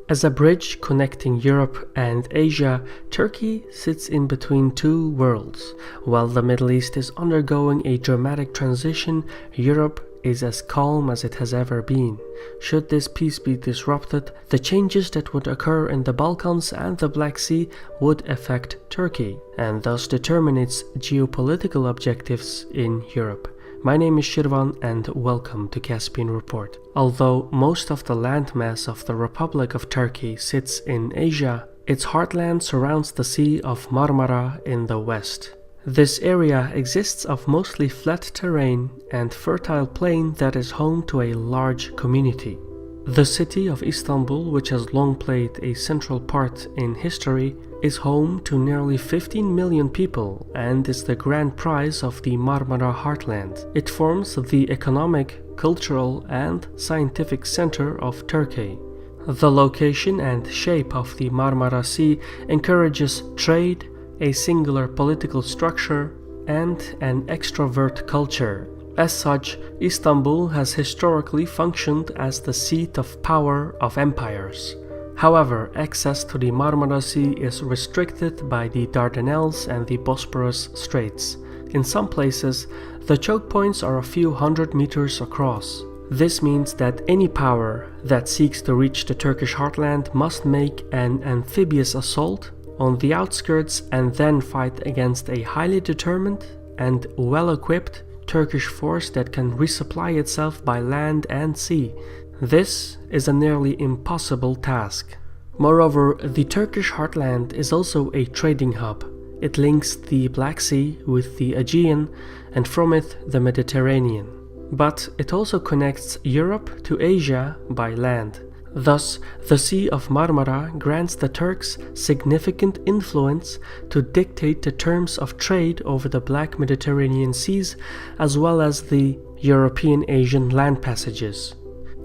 As a bridge connecting Europe and Asia, Turkey sits in between two worlds. While the Middle East is undergoing a dramatic transition, Europe is as calm as it has ever been. Should this peace be disrupted, the changes that would occur in the Balkans and the Black Sea would affect Turkey, and thus determine its geopolitical objectives in Europe. My name is Shirvan and welcome to Caspian Report. Although most of the landmass of the Republic of Turkey sits in Asia, its heartland surrounds the Sea of Marmara in the west. This area exists of mostly flat terrain and fertile plain that is home to a large community. The city of Istanbul, which has long played a central part in history, is home to nearly 15 million people and is the grand prize of the Marmara heartland. It forms the economic, cultural, and scientific center of Turkey. The location and shape of the Marmara Sea encourages trade, a singular political structure, and an extrovert culture. As such, Istanbul has historically functioned as the seat of power of empires. However, access to the Marmara Sea is restricted by the Dardanelles and the Bosporus Straits. In some places, the choke points are a few hundred meters across. This means that any power that seeks to reach the Turkish heartland must make an amphibious assault on the outskirts and then fight against a highly determined and well-equipped Turkish force that can resupply itself by land and sea. This is a nearly impossible task. Moreover, the Turkish heartland is also a trading hub. It links the Black Sea with the Aegean and from it the Mediterranean. But it also connects Europe to Asia by land. Thus, the Sea of Marmara grants the Turks significant influence to dictate the terms of trade over the Black Mediterranean seas as well as the European-Asian land passages.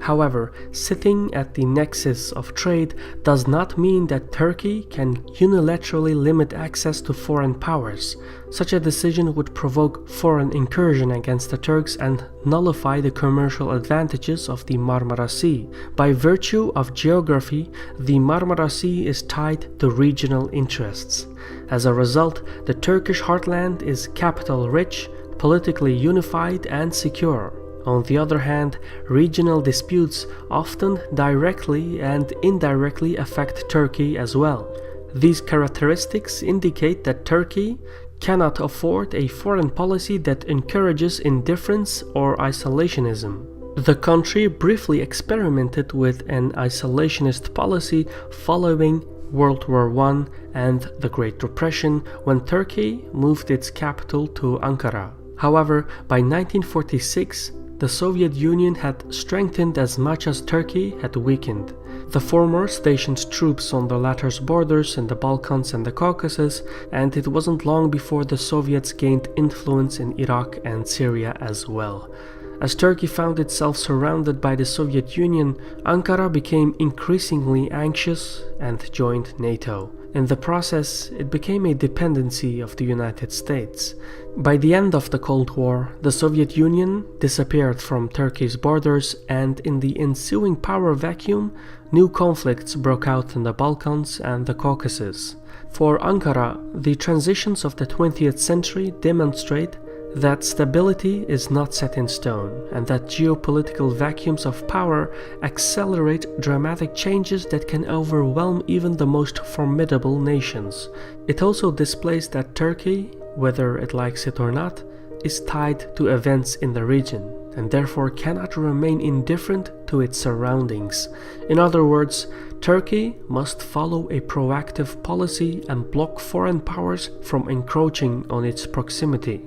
However, sitting at the nexus of trade does not mean that Turkey can unilaterally limit access to foreign powers. Such a decision would provoke foreign incursion against the Turks and nullify the commercial advantages of the Marmara Sea. By virtue of geography, the Marmara Sea is tied to regional interests. As a result, the Turkish heartland is capital-rich, politically unified and secure. On the other hand, regional disputes often directly and indirectly affect Turkey as well. These characteristics indicate that Turkey cannot afford a foreign policy that encourages indifference or isolationism. The country briefly experimented with an isolationist policy following World War I and the Great Depression when Turkey moved its capital to Ankara. However, by 1946, the Soviet Union had strengthened as much as Turkey had weakened. The former stationed troops on the latter's borders in the Balkans and the Caucasus, and it wasn't long before the Soviets gained influence in Iraq and Syria as well. As Turkey found itself surrounded by the Soviet Union, Ankara became increasingly anxious and joined NATO. In the process, it became a dependency of the United States. By the end of the Cold War, the Soviet Union disappeared from Turkey's borders, and in the ensuing power vacuum, new conflicts broke out in the Balkans and the Caucasus. For Ankara, the transitions of the 20th century demonstrate that stability is not set in stone, and that geopolitical vacuums of power accelerate dramatic changes that can overwhelm even the most formidable nations. It also displays that Turkey, whether it likes it or not, is tied to events in the region, and therefore cannot remain indifferent to its surroundings. In other words, Turkey must follow a proactive policy and block foreign powers from encroaching on its proximity.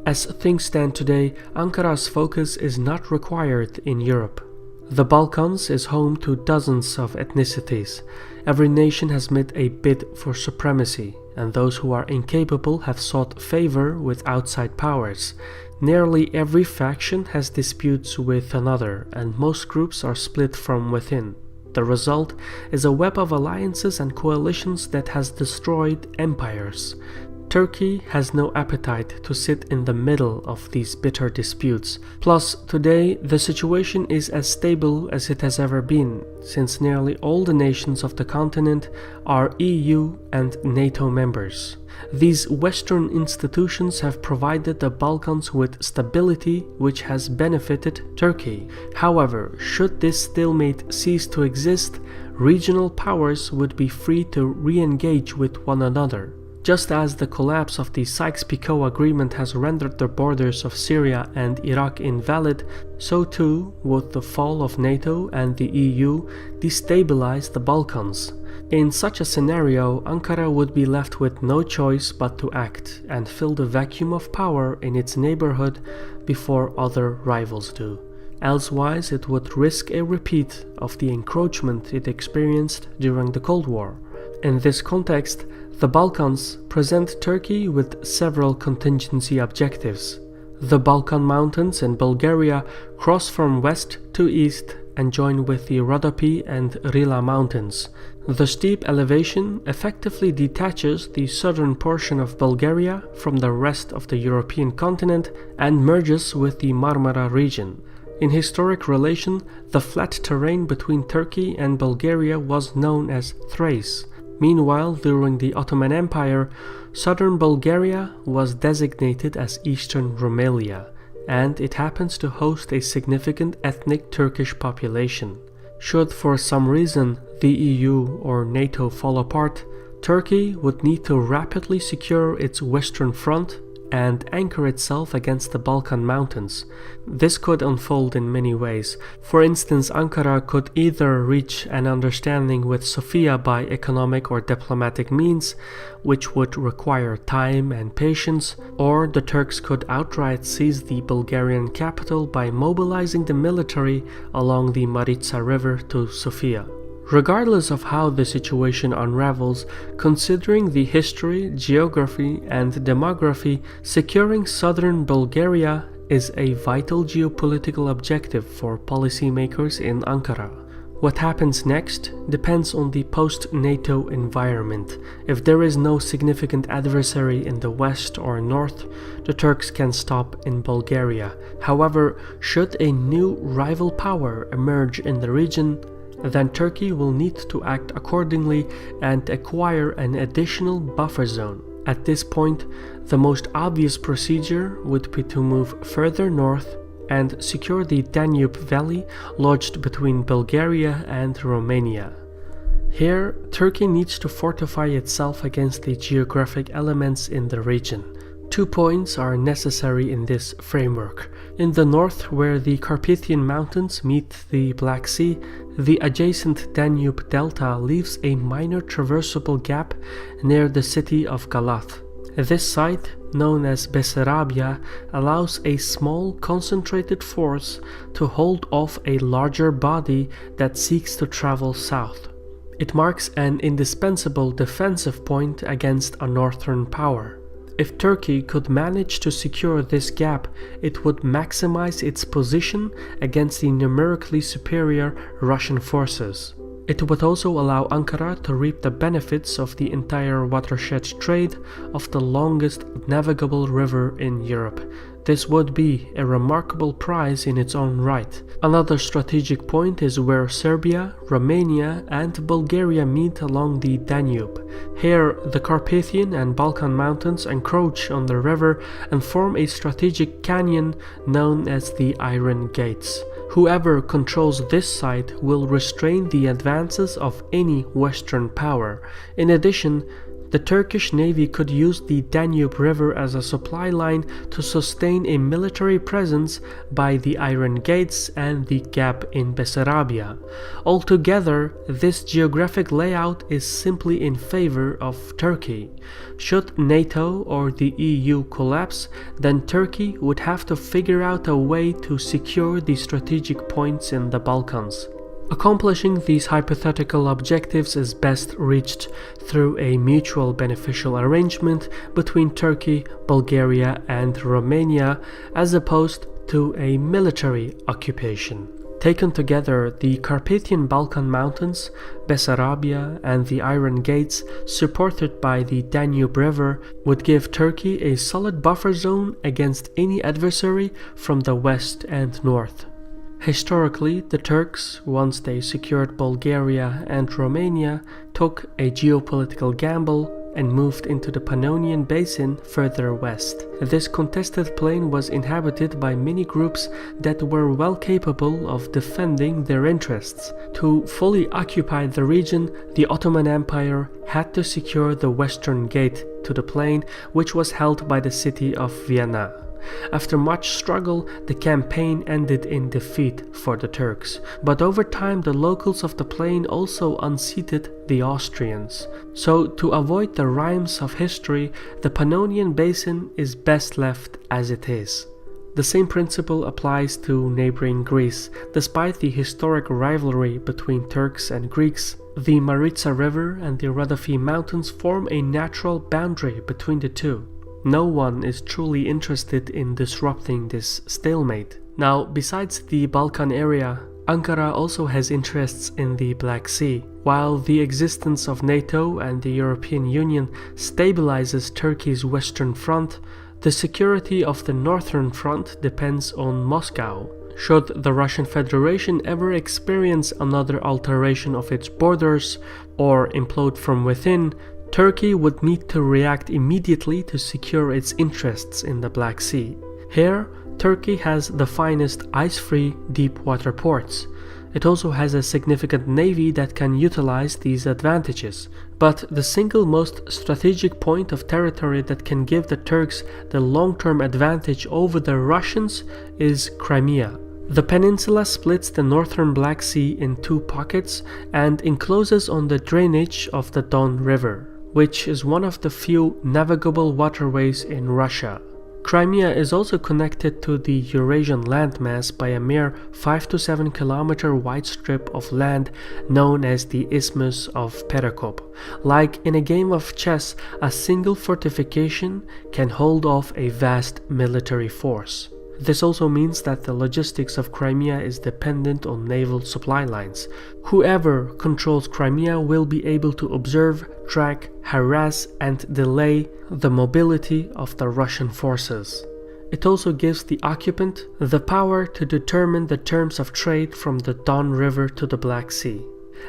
As things stand today, Ankara's focus is not required in Europe. The Balkans is home to dozens of ethnicities. Every nation has made a bid for supremacy, and those who are incapable have sought favor with outside powers. Nearly every faction has disputes with another, and most groups are split from within. The result is a web of alliances and coalitions that has destroyed empires. Turkey has no appetite to sit in the middle of these bitter disputes. Plus, today the situation is as stable as it has ever been, since nearly all the nations of the continent are EU and NATO members. These Western institutions have provided the Balkans with stability, which has benefited Turkey. However, should this stalemate cease to exist, regional powers would be free to re-engage with one another. Just as the collapse of the Sykes-Picot Agreement has rendered the borders of Syria and Iraq invalid, so too would the fall of NATO and the EU destabilize the Balkans. In such a scenario, Ankara would be left with no choice but to act and fill the vacuum of power in its neighborhood before other rivals do. Elsewise, it would risk a repeat of the encroachment it experienced during the Cold War. In this context, the Balkans present Turkey with several contingency objectives. The Balkan Mountains in Bulgaria cross from west to east and join with the Rodopi and Rila Mountains. The steep elevation effectively detaches the southern portion of Bulgaria from the rest of the European continent and merges with the Marmara region. In historic relation, the flat terrain between Turkey and Bulgaria was known as Thrace. Meanwhile, during the Ottoman Empire, southern Bulgaria was designated as Eastern Rumelia, and it happens to host a significant ethnic Turkish population. Should for some reason the EU or NATO fall apart, Turkey would need to rapidly secure its western front and anchor itself against the Balkan Mountains. This could unfold in many ways. For instance, Ankara could either reach an understanding with Sofia by economic or diplomatic means, which would require time and patience, or the Turks could outright seize the Bulgarian capital by mobilizing the military along the Maritsa River to Sofia. Regardless of how the situation unravels, considering the history, geography, and demography, securing southern Bulgaria is a vital geopolitical objective for policymakers in Ankara. What happens next depends on the post-NATO environment. If there is no significant adversary in the west or north, the Turks can stop in Bulgaria. However, should a new rival power emerge in the region, then Turkey will need to act accordingly and acquire an additional buffer zone. At this point, the most obvious procedure would be to move further north and secure the Danube Valley lodged between Bulgaria and Romania. Here, Turkey needs to fortify itself against the geographic elements in the region. 2 points are necessary in this framework. In the north, where the Carpathian Mountains meet the Black Sea, the adjacent Danube Delta leaves a minor traversable gap near the city of Galat. This site, known as Bessarabia, allows a small concentrated force to hold off a larger body that seeks to travel south. It marks an indispensable defensive point against a northern power. If Turkey could manage to secure this gap, it would maximize its position against the numerically superior Russian forces. It would also allow Ankara to reap the benefits of the entire watershed trade of the longest navigable river in Europe. This would be a remarkable prize in its own right. Another strategic point is where Serbia, Romania, and Bulgaria meet along the Danube. Here, the Carpathian and Balkan Mountains encroach on the river and form a strategic canyon known as the Iron Gates. Whoever controls this site will restrain the advances of any Western power. In addition, the Turkish Navy could use the Danube River as a supply line to sustain a military presence by the Iron Gates and the gap in Bessarabia. Altogether, this geographic layout is simply in favor of Turkey. Should NATO or the EU collapse, then Turkey would have to figure out a way to secure the strategic points in the Balkans. Accomplishing these hypothetical objectives is best reached through a mutual beneficial arrangement between Turkey, Bulgaria, and Romania, as opposed to a military occupation. Taken together, the Carpathian Balkan Mountains, Bessarabia, and the Iron Gates, supported by the Danube River, would give Turkey a solid buffer zone against any adversary from the west and north. Historically, the Turks, once they secured Bulgaria and Romania, took a geopolitical gamble and moved into the Pannonian Basin further west. This contested plain was inhabited by many groups that were well capable of defending their interests. To fully occupy the region, the Ottoman Empire had to secure the western gate to the plain, which was held by the city of Vienna. After much struggle, the campaign ended in defeat for the Turks, but over time the locals of the plain also unseated the Austrians. So, to avoid the rhymes of history, the Pannonian Basin is best left as it is. The same principle applies to neighboring Greece. Despite the historic rivalry between Turks and Greeks, the Maritsa River and the Rhodope Mountains form a natural boundary between the two. No one is truly interested in disrupting this stalemate. Now, besides the Balkan area, Ankara also has interests in the Black Sea. While the existence of NATO and the European Union stabilizes Turkey's western front, the security of the northern front depends on Moscow. Should the Russian Federation ever experience another alteration of its borders or implode from within, Turkey would need to react immediately to secure its interests in the Black Sea. Here, Turkey has the finest ice-free deep-water ports. It also has a significant navy that can utilize these advantages. But the single most strategic point of territory that can give the Turks the long-term advantage over the Russians is Crimea. The peninsula splits the northern Black Sea in two pockets and encloses on the drainage of the Don River, which is one of the few navigable waterways in Russia. Crimea is also connected to the Eurasian landmass by a mere 5 to 7 kilometer wide strip of land known as the Isthmus of Perekop. Like in a game of chess, a single fortification can hold off a vast military force. This also means that the logistics of Crimea is dependent on naval supply lines. Whoever controls Crimea will be able to observe, track, harass, and delay the mobility of the Russian forces. It also gives the occupant the power to determine the terms of trade from the Don River to the Black Sea.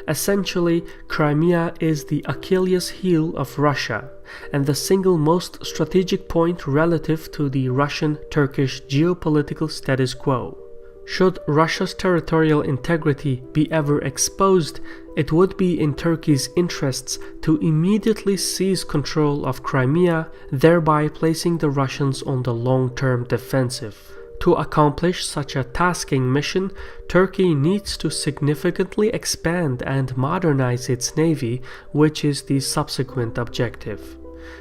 Essentially, Crimea is the Achilles heel of Russia and the single most strategic point relative to the Russian-Turkish geopolitical status quo. Should Russia's territorial integrity be ever exposed, it would be in Turkey's interests to immediately seize control of Crimea, thereby placing the Russians on the long-term defensive. To accomplish such a tasking mission, Turkey needs to significantly expand and modernize its navy, which is the subsequent objective.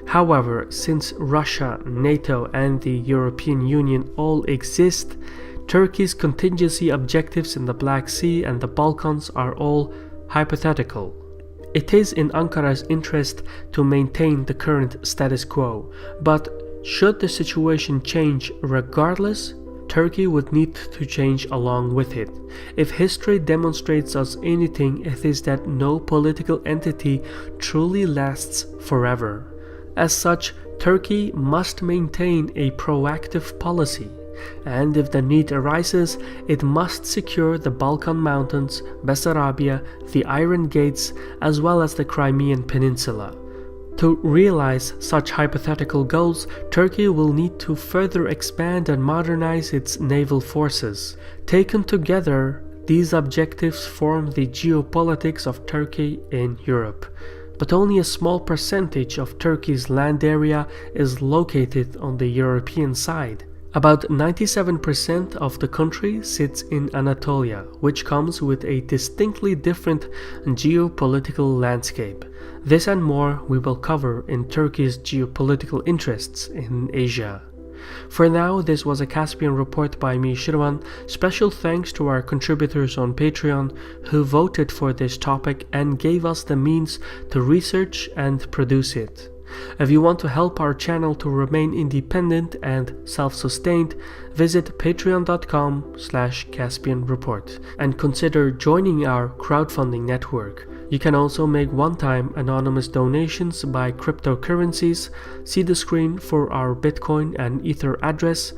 However, since Russia, NATO, and the European Union all exist, Turkey's contingency objectives in the Black Sea and the Balkans are all hypothetical. It is in Ankara's interest to maintain the current status quo, but should the situation change regardless, Turkey would need to change along with it. If history demonstrates us anything, it is that no political entity truly lasts forever. As such, Turkey must maintain a proactive policy, and if the need arises, it must secure the Balkan Mountains, Bessarabia, the Iron Gates, as well as the Crimean Peninsula. To realize such hypothetical goals, Turkey will need to further expand and modernize its naval forces. Taken together, these objectives form the geopolitics of Turkey in Europe. But only a small percentage of Turkey's land area is located on the European side. About 97% of the country sits in Anatolia, which comes with a distinctly different geopolitical landscape. This and more we will cover in Turkey's geopolitical interests in Asia. For now, this was a Caspian report by me, Shirvan. Special thanks to our contributors on Patreon who voted for this topic and gave us the means to research and produce it. If you want to help our channel to remain independent and self-sustained, visit patreon.com/Caspian Report and consider joining our crowdfunding network. You can also make one-time anonymous donations by cryptocurrencies. See the screen for our Bitcoin and Ether address.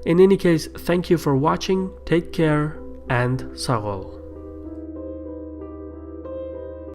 In any case, thank you for watching, take care, and Sarol.